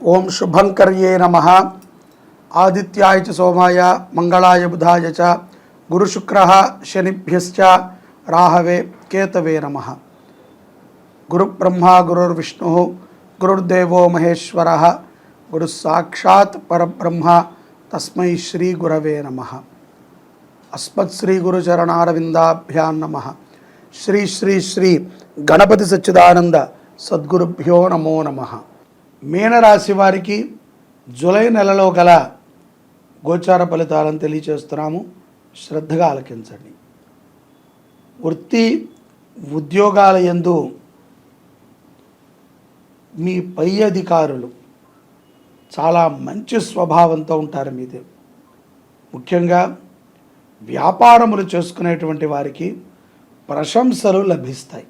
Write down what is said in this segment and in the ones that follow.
ఓం శుభంకర్యే నమః. ఆదిత్యాయ చ సోమాయ మంగళాయ బుధాయ చ గురుశుక్రః శనిభ్యశ్చ రాహవే కేతవే నమః. గురుబ్రహ్మ గురుర్విష్ణుః గురుర్దేవో మహేశ్వరః గురుస్సాక్షాత్ పరబ్రహ్మ తస్మై శ్రీ గురవే నమః. అస్మత్ శ్రీ గురుచరణారవిందాభ్యాం నమః. శ్రీ శ్రీ శ్రీ గణపతి సచ్చిదానంద సద్గురుభ్యో నమో నమః. మీనరాశి వారికి జూలై నెలలో గల గోచార ఫలితాలను తెలియచేస్తున్నాము. శ్రద్ధగా ఆలకించండి. వృత్తి ఉద్యోగాల యందు మీ పై అధికారులు చాలా మంచి స్వభావంతో ఉంటారు. మీదే ముఖ్యంగా వ్యాపారములు చేసుకునేటువంటి వారికి ప్రశంసలు లభిస్తాయి.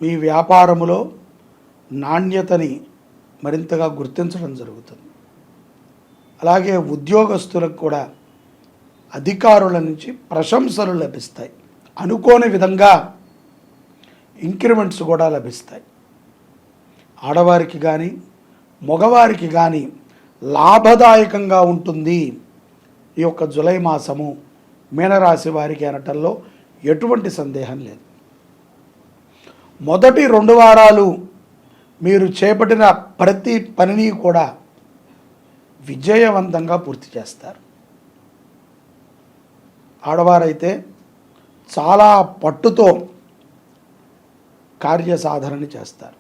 మీ వ్యాపారములో నాణ్యతని మరింతగా గుర్తించడం జరుగుతుంది. అలాగే ఉద్యోగస్తులకు కూడా అధికారుల నుంచి ప్రశంసలు లభిస్తాయి. అనుకోని విధంగా ఇంక్రిమెంట్స్ కూడా లభిస్తాయి. ఆడవారికి కానీ మగవారికి కానీ లాభదాయకంగా ఉంటుంది ఈ యొక్క జూలై మాసము మీనరాశి వారికి అనటంలో ఎటువంటి సందేహం లేదు. మొదటి 2 వారాలు మీరు చేపట్టిన ప్రతి పనిని కూడా విజయవంతంగా పూర్తి చేస్తారు. ఆడవారైతే చాలా పట్టుతో కార్యసాధనని చేస్తారు.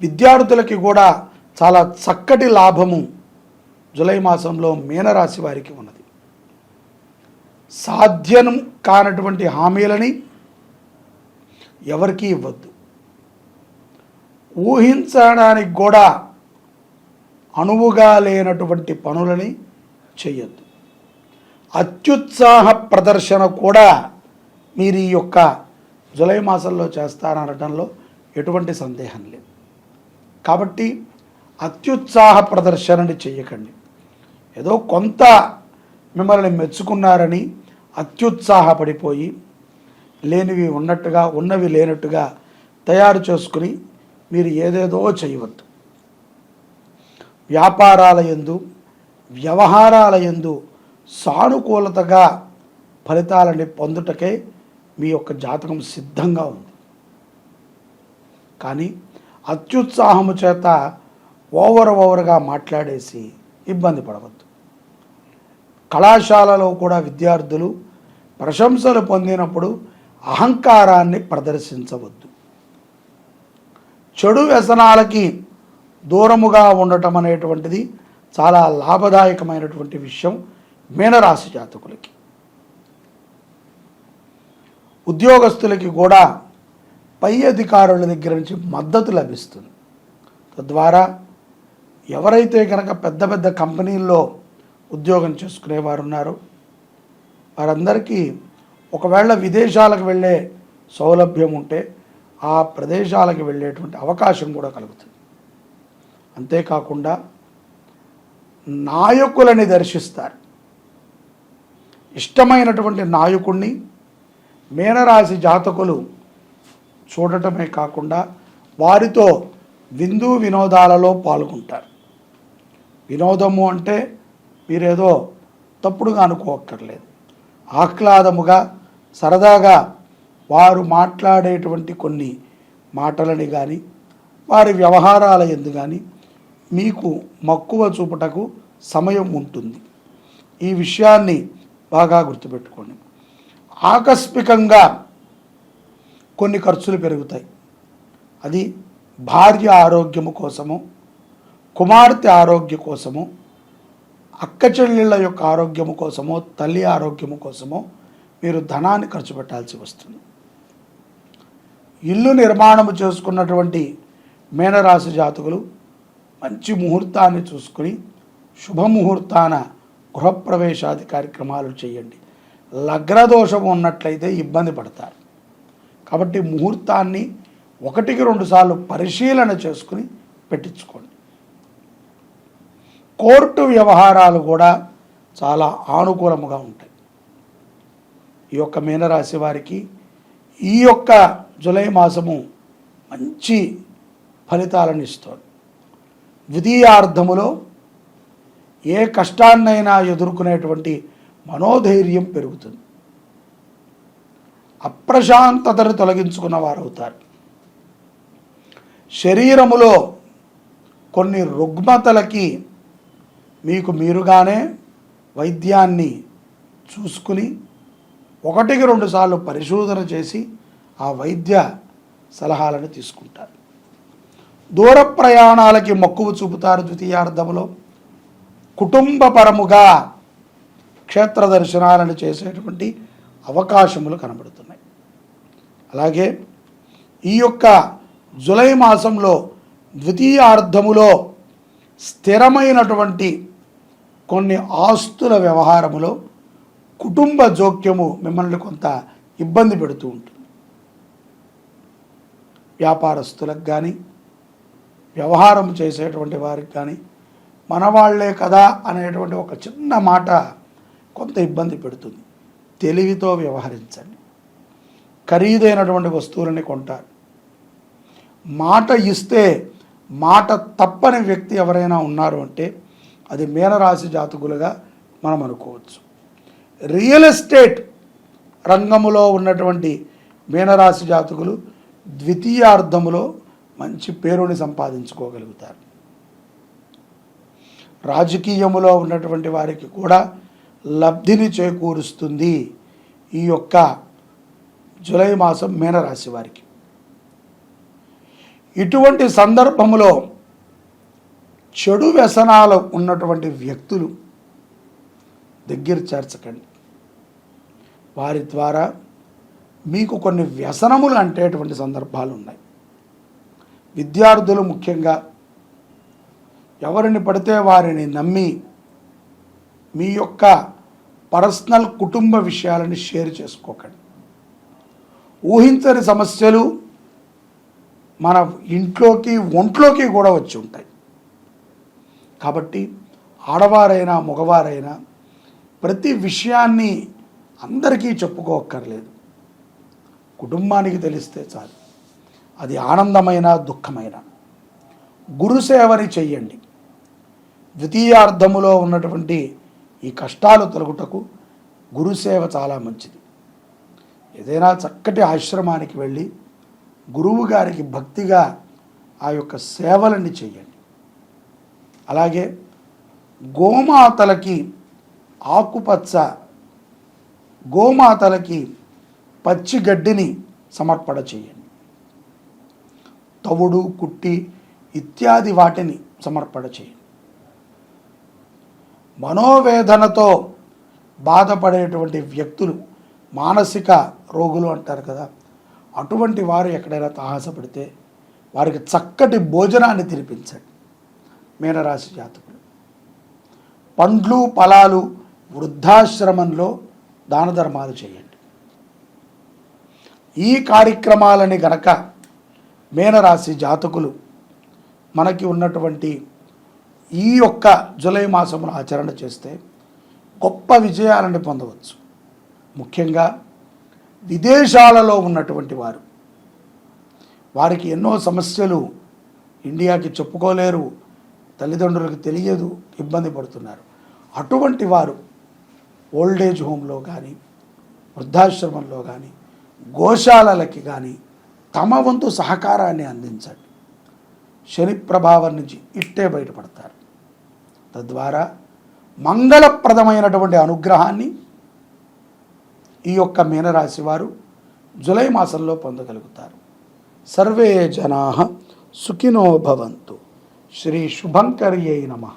విద్యార్థులకి కూడా చాలా చక్కటి లాభము జూలై మాసంలో మీనరాశి వారికి ఉన్నది. సాధ్యం కానటువంటి హామీలని ఎవరికీ ఇవ్వద్దు. ఊహించడానికి కూడా అనువుగా లేనటువంటి పనులని చేయొద్దు. అత్యుత్సాహ ప్రదర్శన కూడా మీరు ఈ యొక్క జూలై మాసంలో చేస్తారనడంలో ఎటువంటి సందేహం లేదు. కాబట్టి అత్యుత్సాహ ప్రదర్శనని చెయ్యకండి. ఏదో కొంత మిమ్మల్ని మెచ్చుకున్నారని అత్యుత్సాహపడిపోయి లేనివి ఉన్నట్టుగా ఉన్నవి లేనట్టుగా తయారు చేసుకుని మీరు ఏదేదో చేయవద్దు. వ్యాపారాల యందు వ్యవహారాల యందు సానుకూలతగా ఫలితాలని పొందుటకే మీ యొక్క జాతకం సిద్ధంగా ఉంది. కానీ అత్యుత్సాహము చేత ఓవర్గా మాట్లాడేసి ఇబ్బంది పడవద్దు. కళాశాలలో కూడా విద్యార్థులు ప్రశంసలు పొందినప్పుడు అహంకారాన్ని ప్రదర్శించవద్దు. చెడు వ్యసనాలకి దూరముగా ఉండటం అనేటువంటిది చాలా లాభదాయకమైనటువంటి విషయం మీనరాశి జాతకులకి. ఉద్యోగస్తులకి కూడా పై అధికారుల దగ్గర నుంచి మద్దతు లభిస్తుంది. తద్వారా ఎవరైతే కనుక పెద్ద పెద్ద కంపెనీల్లో ఉద్యోగం చేసుకునేవారు ఉన్నారో వారందరికీ ఒకవేళ విదేశాలకు వెళ్ళే సౌలభ్యం ఉంటే ఆ ప్రదేశాలకు వెళ్ళేటువంటి అవకాశం కూడా కలుగుతుంది. అంతేకాకుండా నాయకులని దర్శిస్తారు. ఇష్టమైనటువంటి నాయకుడిని మీనరాశి జాతకులు చూడటమే కాకుండా వారితో విందు వినోదాలలో పాల్గొంటారు. వినోదము అంటే మీరేదో తప్పుడుగా అనుకోక్కర్లేదు. ఆహ్లాదముగా సరదాగా వారు మాట్లాడేటువంటి కొన్ని మాటలని కానీ వారి వ్యవహారాల యందు కానీ మీకు మక్కువ చూపుటకు సమయం ఉంటుంది. ఈ విషయాన్ని బాగా గుర్తుపెట్టుకోండి. ఆకస్మికంగా కొన్ని ఖర్చులు పెరుగుతాయి. అది భార్య ఆరోగ్యము కోసము, కుమార్తె ఆరోగ్య కోసము, అక్క చెల్లెళ్ళ యొక్క ఆరోగ్యము కోసమో, తల్లి ఆరోగ్యము కోసమో మీరు ధనాన్ని ఖర్చు పెట్టాల్సి వస్తుంది. ఇల్లు నిర్మాణము చేసుకున్నటువంటి మీనరాశి జాతకులు మంచి ముహూర్తాన్ని చూసుకుని శుభముహూర్తాన గృహప్రవేశాది కార్యక్రమాలు చేయండి. లగ్నదోషం ఉన్నట్లయితే ఇబ్బంది పడతారు. కాబట్టి ముహూర్తాన్ని 1-2 సార్లు పరిశీలన చేసుకుని పెట్టించుకోండి. కోర్టు వ్యవహారాలు కూడా చాలా ఆనుకూలముగా ఉంటాయి. ఈ యొక్క మీనరాశి వారికి ఈ యొక్క జూలై మాసము మంచి ఫలితాలను ఇస్తుంది. ద్వితీయార్థములో ఏ కష్టాన్నైనా ఎదుర్కొనేటువంటి మనోధైర్యం పెరుగుతుంది. అప్రశాంతతను తొలగించుకున్న వారు అవుతారు. శరీరములో కొన్ని రుగ్మతలకి మీకు మీరుగానే వైద్యాన్ని చూసుకుని 1-2 సార్లు పరిశోధన చేసి ఆ వైద్య సలహాలను తీసుకుంటారు. దూర ప్రయాణాలకి మక్కువ చూపుతారు. ద్వితీయార్థములో కుటుంబపరముగా క్షేత్ర దర్శనాలను చేసేటువంటి అవకాశములు కనబడుతున్నాయి. అలాగే ఈ యొక్క జూలై మాసంలో ద్వితీయార్థములో స్థిరమైనటువంటి కొన్ని ఆస్తుల వ్యవహారములో కుటుంబ జోక్యము మిమ్మల్ని కొంత ఇబ్బంది పెడుతూ ఉంటుంది. వ్యాపారస్తులకు కానీ వ్యవహారం చేసేటువంటి వారికి కానీ మనవాళ్లే కదా అనేటువంటి ఒక చిన్న మాట కొంత ఇబ్బంది పెడుతుంది. తెలివితో వ్యవహరించండి. ఖరీదైనటువంటి వస్తువులని కొంటారు. మాట ఇస్తే మాట తప్పని వ్యక్తి ఎవరైనా ఉన్నారు అంటే అది మీనరాశి జాతకులుగా మనం అనుకోవచ్చు. రియల్ ఎస్టేట్ రంగములో ఉన్నటువంటి మీనరాశి జాతకులు ద్వితీయార్థములో మంచి పేరుని సంపాదించుకోగలుగుతారు. రాజకీయములో ఉన్నటువంటి వారికి కూడా లబ్ధిని చేకూరుస్తుంది ఈ యొక్క జూలై మాసం మీనరాశి వారికి. ఇటువంటి సందర్భములో చెడు వ్యసనాలు ఉన్నటువంటి వ్యక్తులు దగ్గర చేర్చకండి. వారి ద్వారా మీకు కొన్ని వ్యసనములు అంటేటువంటి సందర్భాలు ఉన్నాయి. విద్యార్థులు ముఖ్యంగా ఎవరిని పడితే వారిని నమ్మి మీ యొక్క పర్సనల్ కుటుంబ విషయాలను షేర్ చేసుకోకండి. ఊహించని సమస్యలు మన ఇంట్లోకి ఒంట్లోకి కూడా వచ్చి ఉంటాయి. కాబట్టి ఆడవారైనా మగవారైనా ప్రతి విషయాన్ని అందరికీ చెప్పుకోక్కర్లేదు. కుటుంబానికి తెలిస్తే చాలు. అది ఆనందమైన దుఃఖమైన. గురుసేవని చెయ్యండి. ద్వితీయార్థములో ఉన్నటువంటి ఈ కష్టాలు తొలగుటకు గురుసేవ చాలా మంచిది. ఏదైనా చక్కటి ఆశ్రమానికి వెళ్ళి గురువు గారికి భక్తిగా ఆ యొక్క సేవలన్నీ చెయ్యండి. అలాగే గోమాతలకి ఆకుపచ్చ గోమాతలకి పచ్చి గడ్డిని సమర్పణ చేయండి. తవుడు కుట్టి ఇత్యాది వాటిని సమర్పణ చేయండి. మనోవేదనతో బాధపడేటువంటి వ్యక్తులు మానసిక రోగులు అంటారు కదా, అటువంటి వారు ఎక్కడైనా తాహసపడితే వారికి చక్కటి భోజనాన్ని తినిపించండి. మీనరాశి జాతకులు పండ్లు ఫలాలు వృద్ధాశ్రమంలో దాన ధర్మాలు చేయండి. ఈ కార్యక్రమాలని గనక మీనరాశి జాతకులు మనకి ఉన్నటువంటి ఈ యొక్క జూలై మాసమును ఆచరణ చేస్తే గొప్ప విజయాలను పొందవచ్చు. ముఖ్యంగా విదేశాలలో ఉన్నటువంటి వారికి ఎన్నో సమస్యలు ఇండియాకి చెప్పుకోలేరు, తల్లిదండ్రులకు తెలియదు, ఇబ్బంది పడుతున్నారు. అటువంటి వారు ఓల్డేజ్ హోమ్లో కానీ వృద్ధాశ్రమంలో కానీ గోశాలలకి కానీ తమ వంతు సహకారాన్ని అందించండి. శని ప్రభావం నుంచి ఇట్టే బయటపడతారు. తద్వారా మంగళప్రదమైనటువంటి అనుగ్రహాన్ని ఈ యొక్క మీనరాశి వారు జూలై మాసంలో పొందగలుగుతారు. సర్వే జనాః సుఖినో భవంతు. శ్రీ శుభంకర్యై నమః.